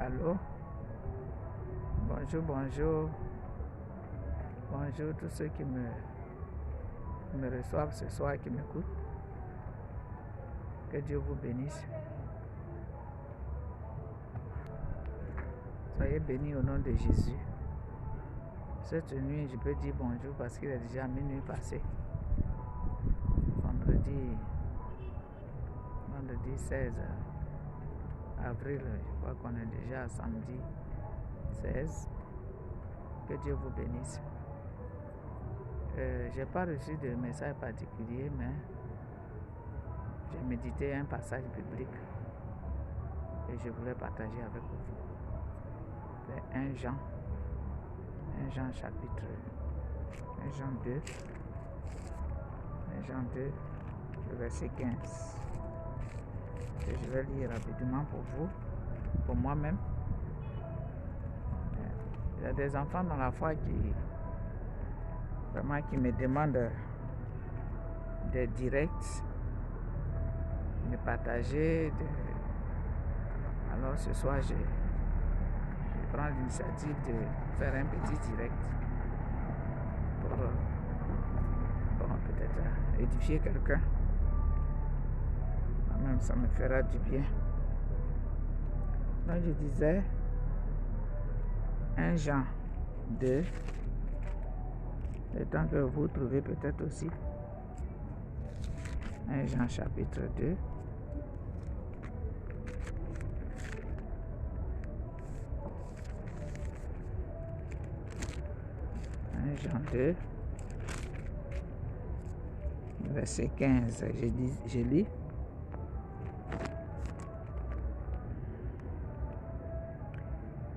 Allô? Bonjour, bonjour. Bonjour tous ceux qui me reçoivent ce soir et qui m'écoutent. Que Dieu vous bénisse. Soyez bénis au nom de Jésus. Cette nuit, je peux dire bonjour parce qu'il est déjà minuit passé. Vendredi 16 avril, je crois qu'on est déjà samedi 16. Que Dieu vous bénisse. Je n'ai pas reçu de message particulier, mais j'ai médité un passage biblique et je voulais partager avec vous. C'est 1 Jean chapitre 1 Jean 2, 1 Jean 2, le verset 15. Que je vais lire rapidement pour vous, pour moi-même. Il y a des enfants dans la foi qui me demandent des directs, de partager. Alors ce soir, je prends l'initiative de faire un petit direct pour peut-être édifier quelqu'un. Même ça me fera du bien. Donc je disais 1 Jean 2, le temps que vous trouvez peut-être aussi 1 Jean chapitre 2. Jean 2, verset 15, je lis.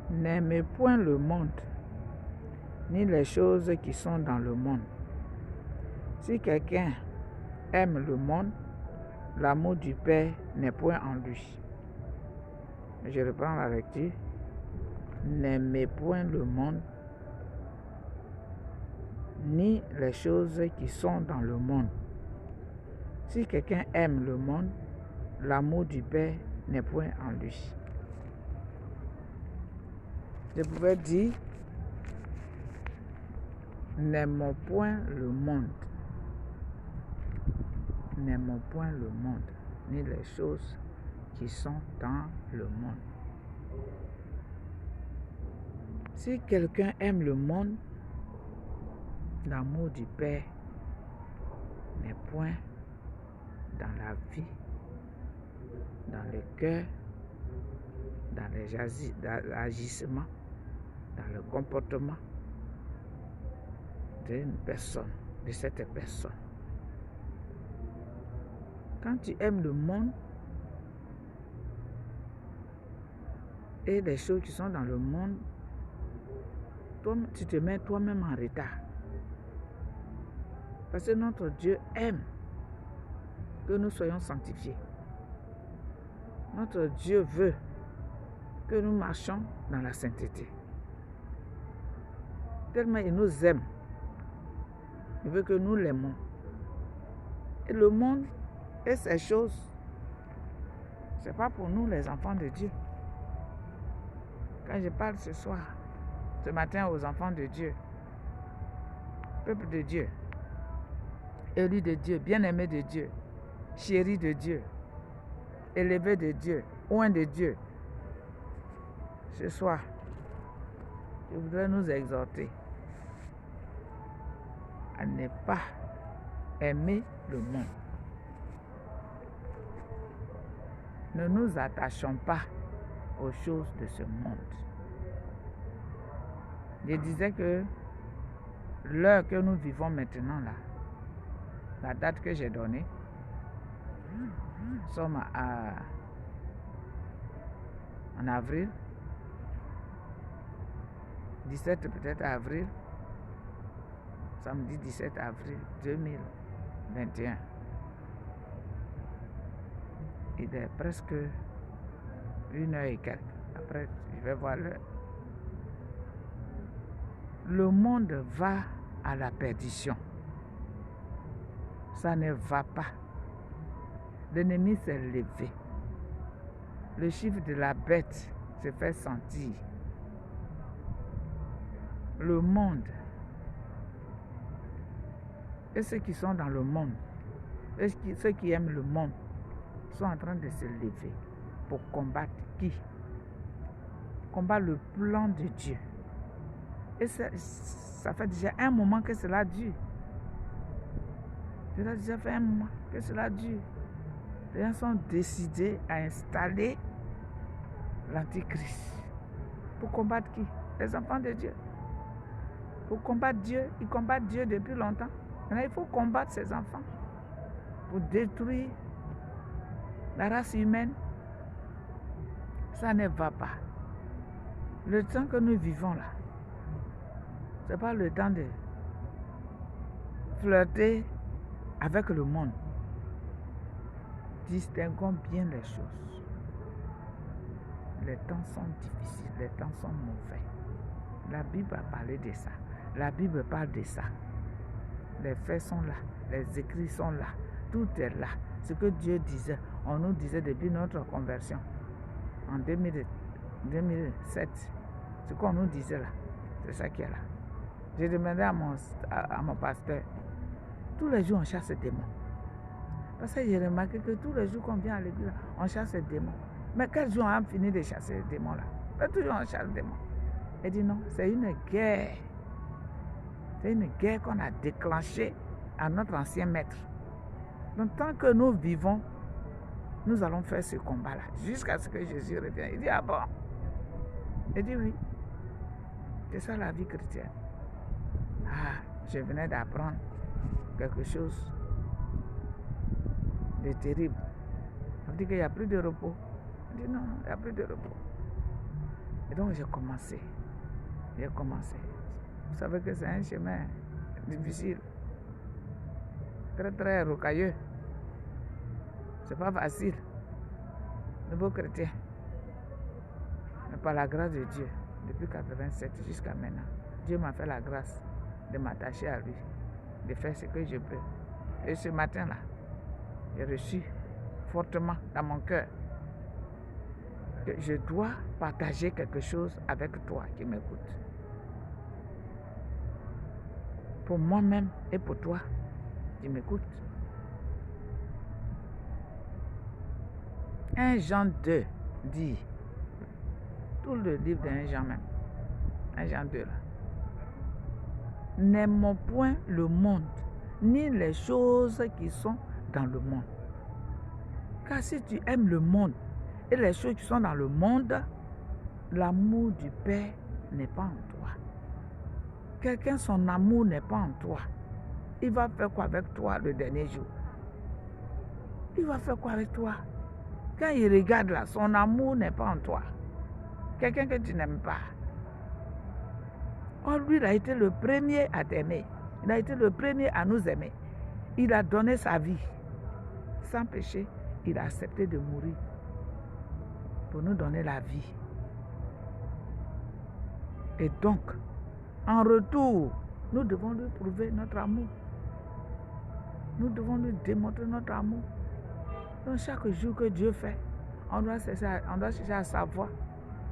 N'aimez point le monde, ni les choses qui sont dans le monde. Si quelqu'un aime le monde, l'amour du Père n'est point en lui. Je reprends la lecture. N'aimez point le monde, ni les choses qui sont dans le monde. Si quelqu'un aime le monde, l'amour du Père n'est point en lui. Je pouvais dire, n'aimons point le monde. N'aimons point le monde, ni les choses qui sont dans le monde. Si quelqu'un aime le monde, l'amour du Père n'est point dans la vie, dans le cœur, dans les agissements, dans le comportement d'une personne, de cette personne. Quand tu aimes le monde et les choses qui sont dans le monde, tu te mets toi-même en retard. Parce que notre Dieu aime que nous soyons sanctifiés. Notre Dieu veut que nous marchions dans la sainteté. Tellement il nous aime, il veut que nous l'aimons. Et le monde et ces choses, ce n'est pas pour nous les enfants de Dieu. Quand je parle ce matin aux enfants de Dieu, peuple de Dieu, élu de Dieu, bien-aimé de Dieu, chéri de Dieu, élevé de Dieu, oint de Dieu. Ce soir, je voudrais nous exhorter à ne pas aimer le monde. Ne nous attachons pas aux choses de ce monde. Je disais que l'heure que nous vivons maintenant là, la date que j'ai donnée, nous sommes en avril, 17 peut-être avril, samedi 17 avril 2021. Il est presque 1h et quelques. Après, je vais voir l'heure. Le monde va à la perdition. Ça ne va pas. L'ennemi s'est levé. Le chiffre de la bête, se fait sentir. Le monde et ceux qui sont dans le monde, et ceux qui aiment le monde, sont en train de se lever pour combattre qui? Combattre le plan de Dieu. Et ça fait déjà un moment que cela dure. Cela a déjà fait un moment que cela dure. Les gens sont décidés à installer l'Antichrist. Pour combattre qui? Les enfants de Dieu. Pour combattre Dieu, ils combattent Dieu depuis longtemps. Maintenant, il faut combattre ses enfants pour détruire la race humaine. Ça ne va pas. Le temps que nous vivons là, ce n'est pas le temps de flirter avec le monde. Distinguons bien les choses. Les temps sont difficiles, les temps sont mauvais. La Bible a parlé de ça. La Bible parle de ça. Les faits sont là, les écrits sont là, tout est là. Ce que Dieu disait, on nous disait depuis notre conversion en 2007, ce qu'on nous disait là, c'est ça qui est là. J'ai demandé à mon pasteur, tous les jours on chasse des démons. Parce que j'ai remarqué que tous les jours qu'on vient à l'église, on chasse des démons. Mais quel jour on a fini de chasser les démons là? Mais toujours on chasse des démons. Il dit non, c'est une guerre. C'est une guerre qu'on a déclenchée à notre ancien maître. Donc tant que nous vivons, nous allons faire ce combat-là, jusqu'à ce que Jésus revienne. Il dit, ah bon? Il dit oui. C'est ça la vie chrétienne. Ah, je venais d'apprendre quelque chose de terrible. On dit qu'il n'y a plus de repos. Il dit non, il n'y a plus de repos. Et donc j'ai commencé. Vous savez que c'est un chemin difficile, très très rocailleux. C'est pas facile. Nouveau chrétien. Mais par la grâce de Dieu, depuis 87 jusqu'à maintenant, Dieu m'a fait la grâce de m'attacher à lui, de faire ce que je peux. Et ce matin-là, j'ai reçu fortement dans mon cœur que je dois partager quelque chose avec toi qui m'écoutes. Pour moi-même et pour toi qui m'écoutes. 1 Jean 2 dit, tout le livre de 1 Jean même, 1 Jean 2 là, n'aimons point le monde, ni les choses qui sont dans le monde. Car si tu aimes le monde et les choses qui sont dans le monde, l'amour du Père n'est pas en toi. Quelqu'un, son amour n'est pas en toi. Il va faire quoi avec toi le dernier jour? Il va faire quoi avec toi? Quand il regarde là, son amour n'est pas en toi. Quelqu'un que tu n'aimes pas. Oh, lui, il a été le premier à t'aimer. Il a été le premier à nous aimer. Il a donné sa vie. Sans péché, il a accepté de mourir pour nous donner la vie. Et donc, en retour, nous devons lui prouver notre amour. Nous devons lui démontrer notre amour. Donc chaque jour que Dieu fait, on doit chercher à savoir,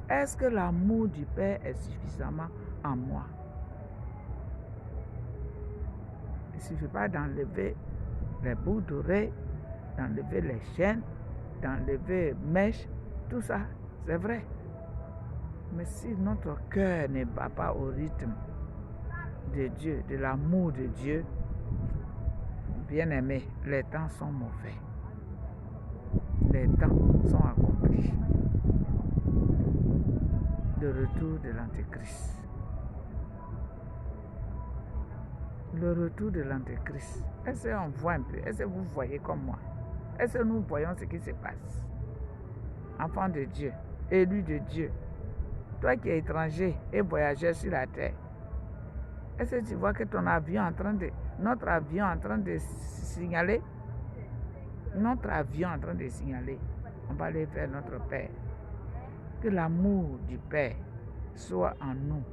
est-ce que l'amour du Père est suffisamment en moi? Il ne suffit pas d'enlever les bouts d'oreilles, d'enlever les chaînes, d'enlever les mèches, tout ça, c'est vrai. Mais si notre cœur ne bat pas au rythme de Dieu, de l'amour de Dieu, bien aimé, les temps sont mauvais. Les temps sont accomplis. Le retour de l'Antéchrist. Le retour de l'Antéchrist. Est-ce qu'on voit un peu? Est-ce que vous voyez comme moi? Est-ce que nous voyons ce qui se passe? Enfant de Dieu, élu de Dieu, toi qui es étranger et voyageur sur la terre, est-ce que tu vois que notre avion est en train de signaler? Notre avion est en train de signaler. On va aller vers notre Père. Que l'amour du Père soit en nous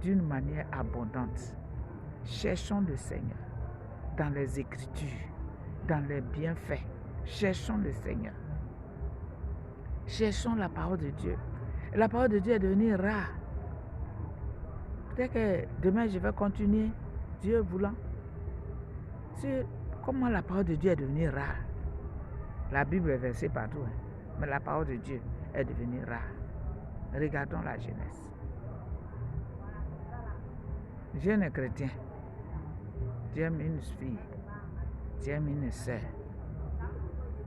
d'une manière abondante. Cherchons le Seigneur dans les Écritures, dans les bienfaits. Cherchons le Seigneur. Cherchons la parole de Dieu. Et la parole de Dieu est devenue rare. Peut-être que demain, je vais continuer, Dieu voulant, sur comment la parole de Dieu est devenue rare. La Bible est versée partout, mais la parole de Dieu est devenue rare. Regardons la jeunesse. Jeune chrétien, tu aimes une fille, tu aimes une sœur.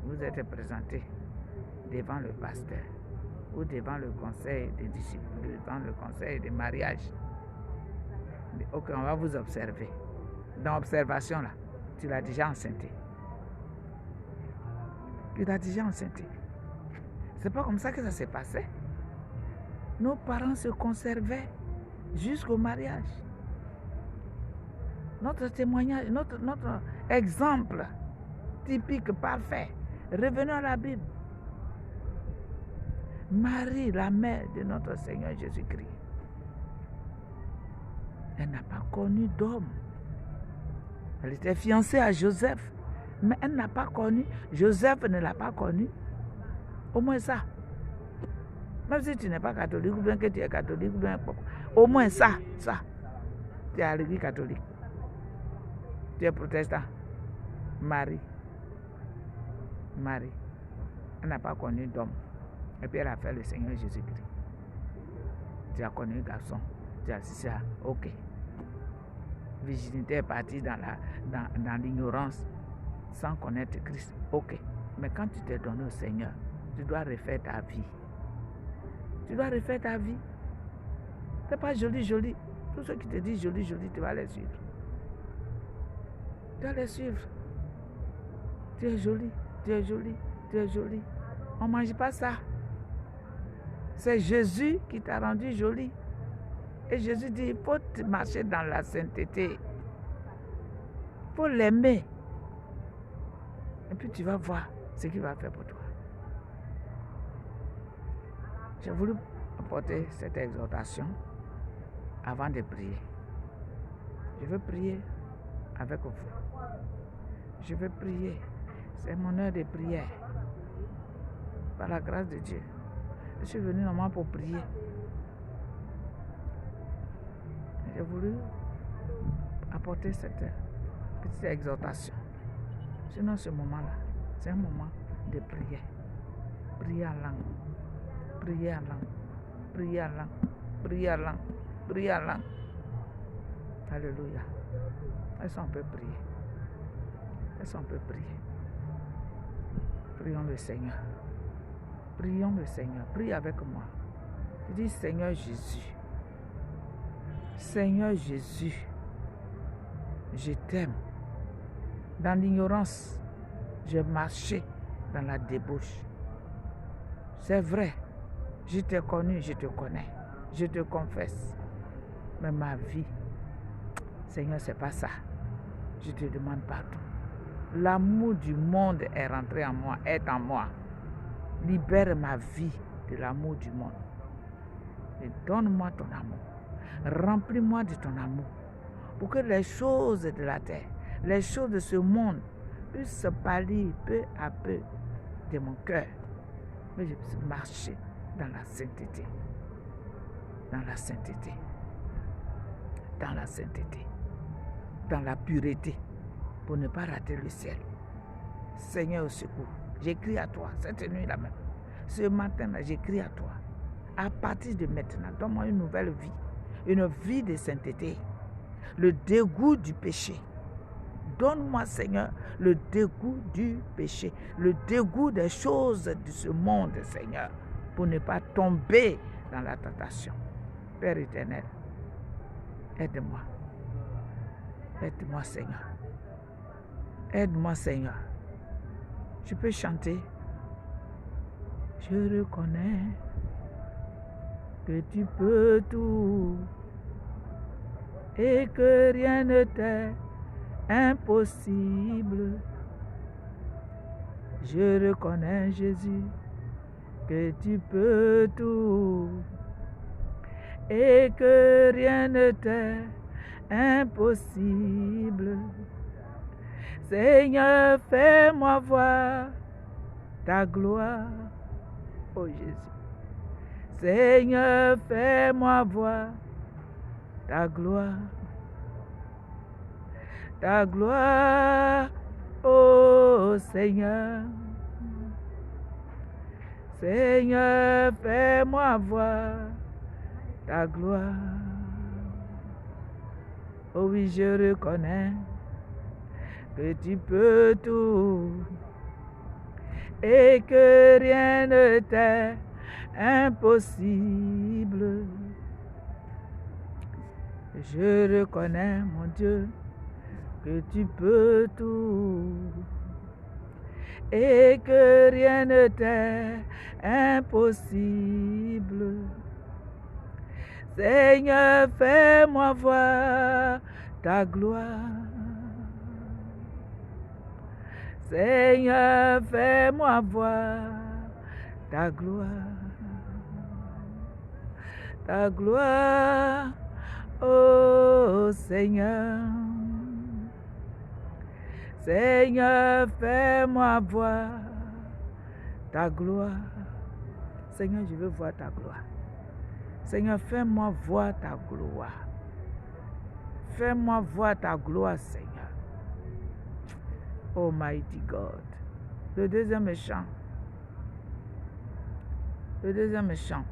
Vous êtes présenté devant le pasteur ou devant le conseil des disciples, devant le conseil des mariages. Ok, on va vous observer. Dans l'observation là, tu l'as déjà enceinté. Tu l'as déjà enceinté. C'est pas comme ça que ça s'est passé. Nos parents se conservaient jusqu'au mariage. Notre témoignage, notre exemple typique, parfait. Revenons à la Bible. Marie, la mère de notre Seigneur Jésus-Christ, elle n'a pas connu d'homme. Elle était fiancée à Joseph, mais elle n'a pas connu. Joseph ne l'a pas connu. Au moins ça. Même si tu n'es pas catholique, ou bien que tu es catholique, ou bien au moins ça. Tu es à l'église catholique. Tu es protestant. Marie, elle n'a pas connu d'homme. Et puis elle a fait le Seigneur Jésus-Christ. Tu as connu un garçon. Tu as dit ça, ok. Virginité est partie dans l'ignorance, sans connaître Christ. Ok. Mais quand tu t'es donné au Seigneur, tu dois refaire ta vie. Tu dois refaire ta vie. C'est pas joli. Tous ceux qui te disent joli, tu vas les suivre. Tu vas les suivre. Tu es joli. On ne mange pas ça. C'est Jésus qui t'a rendu joli. Et Jésus dit, il faut marcher dans la sainteté. Il faut l'aimer. Et puis tu vas voir ce qu'il va faire pour toi. J'ai voulu apporter cette exhortation avant de prier. Je veux prier avec vous. Je veux prier. C'est mon heure de prière. Par la grâce de Dieu. Je suis venu normalement pour prier. J'ai voulu apporter cette petite exhortation. Sinon, ce moment-là, c'est un moment de prière. Prier en langue. Alléluia. Est-ce qu'on peut prier? Prions le Seigneur. Prie avec moi. Je dis, Seigneur Jésus, je t'aime. Dans l'ignorance, j'ai marché dans la débauche. C'est vrai, je t'ai connu, je te connais, je te confesse. Mais ma vie, Seigneur, c'est pas ça. Je te demande pardon. L'amour du monde est rentré en moi, est en moi. Libère ma vie de l'amour du monde. Et donne-moi ton amour. Remplis-moi de ton amour. Pour que les choses de la terre, les choses de ce monde puissent se pâlir peu à peu de mon cœur. Mais je puisse marcher dans la sainteté. Dans la pureté. Pour ne pas rater le ciel. Seigneur, au secours. J'écris à toi, cette nuit-là même. Ce matin-là, j'écris à toi. À partir de maintenant, donne-moi une nouvelle vie. Une vie de sainteté. Le dégoût du péché. Donne-moi, Seigneur, le dégoût du péché. Le dégoût des choses de ce monde, Seigneur. Pour ne pas tomber dans la tentation. Père éternel, aide-moi. Aide-moi, Seigneur. Aide-moi, Seigneur. Je peux chanter. Je reconnais que tu peux tout et que rien ne t'est impossible. Je reconnais, Jésus, que tu peux tout et que rien ne t'est impossible. Seigneur, fais-moi voir ta gloire, oh Jésus. Seigneur, fais-moi voir ta gloire. Ta gloire, ô Seigneur. Seigneur, fais-moi voir ta gloire. Oh oui, je reconnais que tu peux tout et que rien ne t'est impossible. Je reconnais, mon Dieu, que tu peux tout et que rien ne t'est impossible. Seigneur, fais-moi voir ta gloire. Seigneur, fais-moi voir ta gloire. Ta gloire, ô Seigneur. Seigneur, fais-moi voir ta gloire. Seigneur, je veux voir ta gloire. Seigneur, fais-moi voir ta gloire. Fais-moi voir ta gloire, Seigneur. Almighty God. Le deuxième chant. Le deuxième chant.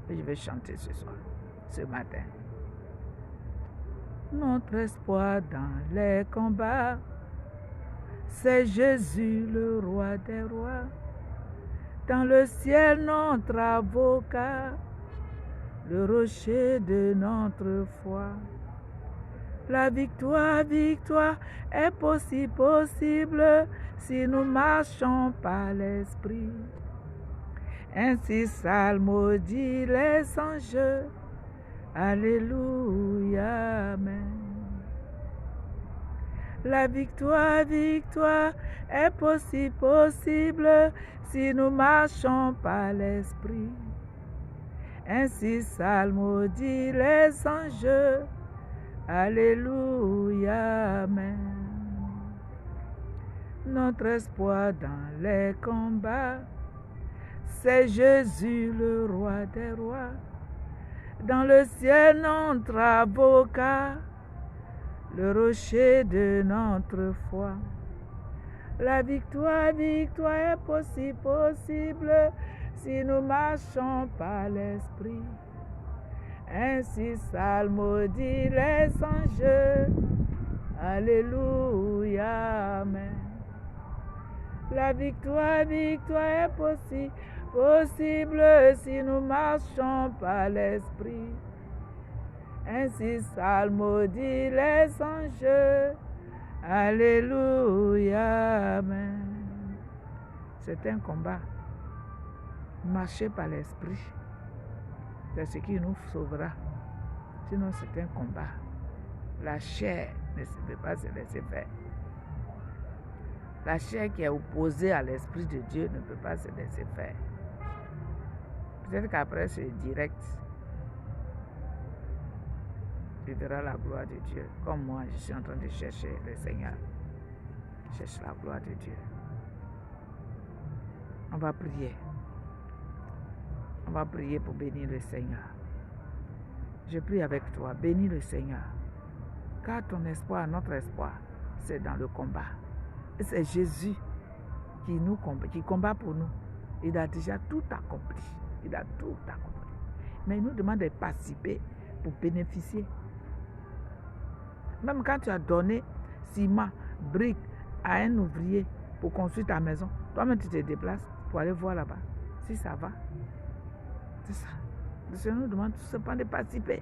Et je vais chanter ce soir, ce matin. Notre espoir dans les combats, c'est Jésus, le roi des rois. Dans le ciel, notre avocat, le rocher de notre foi. La victoire, victoire est possible si nous marchons par l'esprit. Ainsi Salmo dit les anges. Alléluia, amen. La victoire, victoire est possible si nous marchons par l'esprit. Ainsi Salmo dit les anges. Alléluia, amen. Notre espoir dans les combats, c'est Jésus, le roi des rois. Dans le ciel, notre avocat, le rocher de notre foi. La victoire, victoire est possible si nous marchons par l'esprit. Ainsi Salmo dit les anges. Alléluia, amen. La victoire, victoire est possible si nous marchons par l'esprit. Ainsi Salmo dit les anges. Alléluia, amen. C'est un combat. Marcher par l'esprit, c'est ce qui nous sauvera. Sinon, c'est un combat. La chair ne peut pas se laisser faire. La chair qui est opposée à l'Esprit de Dieu ne peut pas se laisser faire. Peut-être qu'après c'est direct. Tu verras la gloire de Dieu. Comme moi, je suis en train de chercher le Seigneur. Je cherche la gloire de Dieu. On va prier. On va prier pour bénir le Seigneur. Je prie avec toi, bénis le Seigneur. Car ton espoir, notre espoir, c'est dans le combat. Et c'est Jésus qui combat pour nous. Il a déjà tout accompli. Il a tout accompli. Mais il nous demande de participer pour bénéficier. Même quand tu as donné ciment, briques à un ouvrier pour construire ta maison, toi-même tu te déplaces pour aller voir là-bas si ça va. C'est ça. Le Seigneur nous demande tout simplement de participer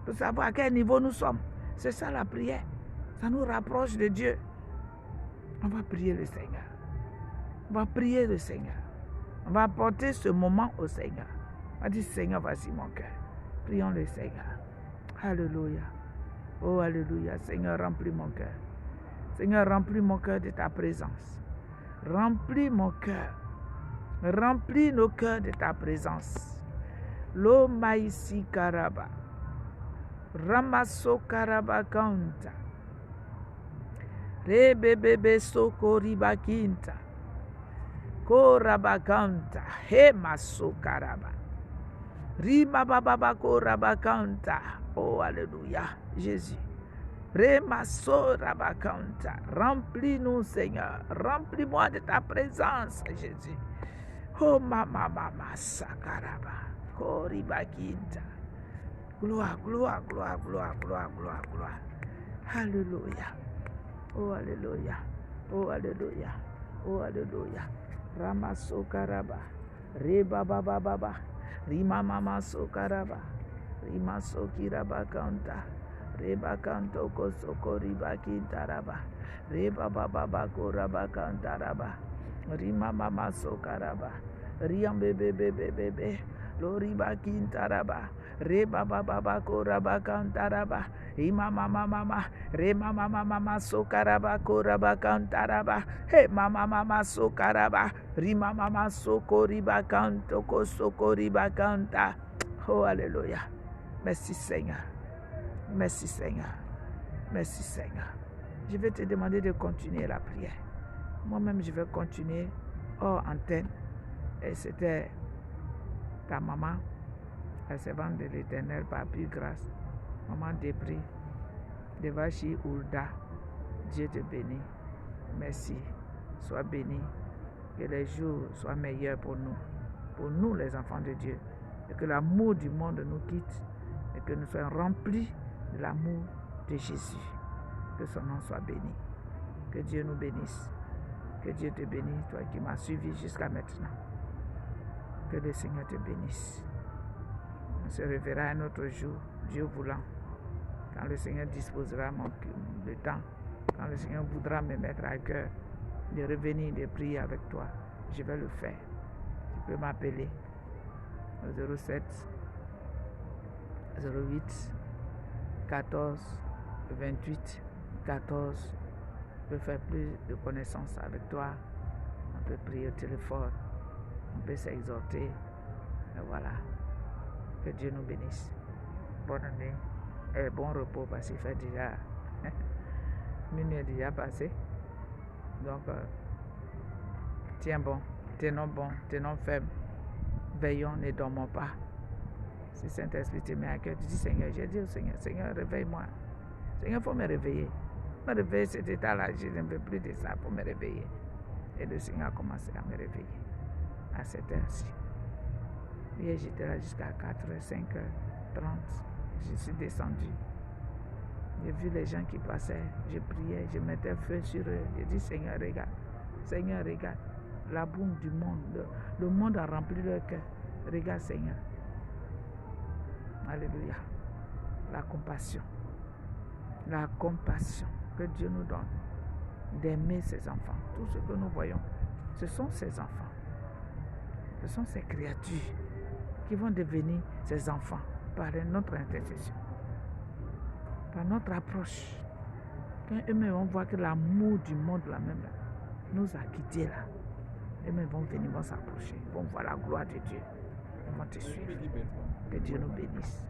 pour savoir à quel niveau nous sommes. C'est ça la prière. Ça nous rapproche de Dieu. On va prier le Seigneur. On va prier le Seigneur. On va apporter ce moment au Seigneur. On va dire, Seigneur, voici mon cœur. Prions le Seigneur. Alléluia. Oh, alléluia. Seigneur, remplis mon cœur. Seigneur, remplis mon cœur de ta présence. Remplis mon cœur. Remplis nos cœurs de ta présence. Lo maïsi karaba. Ramaso karaba kanta. Rebebebe soko riba kinta. Korabakanta. He masokaraba. Rima baba korabakanta. Oh, alléluia. Jésus. Rabakanta. Remplis-nous, Seigneur. Remplis-moi de ta présence, Jésus. Oh, mama sakaraba. Koribakinta. Gloire, gloire, gloire, gloire, gloire, gloire, gloire. Alléluia. Oh, alléluia. Oh, alléluia. Oh, alléluia. Ramasokaraba. Reba baba baba. Rima mama sokaraba. Rima sokiraba kanta. Reba kanto kosoko riba kintaraba. Reba baba bako raba kantaraba. Rima mama sokaraba. Riam bebe bebe bebe. Loriba kintaraba. Reba baba bako raba kantaraba. Ima mama mama. Rema mama mama sokaraba koraba kantaraba. He mama mama sokaraba. Rima mama soko riba kanto kosoko riba kanta. Oh alléluia. Merci Seigneur. Merci Seigneur. Merci Seigneur. Je vais te demander de continuer la prière. Moi-même, je vais continuer hors antenne. Et c'était ta maman, la servante de l'Éternel, par plus grâce. Maman Débris, de Vachi Oulda. Dieu te bénit. Merci. Sois béni. Que les jours soient meilleurs pour nous les enfants de Dieu. Et que l'amour du monde nous quitte. Et que nous soyons remplis de l'amour de Jésus. Que son nom soit béni. Que Dieu nous bénisse. Que Dieu te bénisse, toi qui m'as suivi jusqu'à maintenant. Que le Seigneur te bénisse. On se reverra un autre jour, Dieu voulant. Quand le Seigneur disposera le temps, quand le Seigneur voudra me mettre à cœur de revenir, de prier avec toi, je vais le faire. Tu peux m'appeler au 07 08 14 28 14. Je peux faire plus de connaissances avec toi. On peut prier au téléphone. On peut s'exhorter. Et voilà. Que Dieu nous bénisse. Bonne nuit et bon repos parce qu'il fait déjà minuit est déjà passé. Donc, tiens bon, tenons bon, tenons ferme. Veillons, ne dormons pas. Si Saint-Esprit te met à cœur, tu dis Seigneur, j'ai dit au Seigneur, Seigneur, réveille-moi. Seigneur, il faut me réveiller. Me réveiller cet état-là, je ne veux plus de ça pour me réveiller. Et le Seigneur a commencé à me réveiller à cette heure-ci. Hier, j'étais là jusqu'à 4h, 5h30. Je suis descendu. J'ai vu les gens qui passaient. Je priais, je mettais feu sur eux. J'ai dit Seigneur, regarde. Seigneur, regarde. La boum du monde. Le monde a rempli leur cœur. Regarde, Seigneur. Alléluia. La compassion. La compassion que Dieu nous donne d'aimer ses enfants. Tout ce que nous voyons, ce sont ses enfants. Ce sont ces créatures qui vont devenir ses enfants par notre intercession, par notre approche. Quand eux-mêmes vont voir que l'amour du monde là même là, nous a quittés là, eux-mêmes vont venir, vont s'approcher, vont voir la gloire de Dieu. Ils vont te suivre. Que Dieu nous bénisse.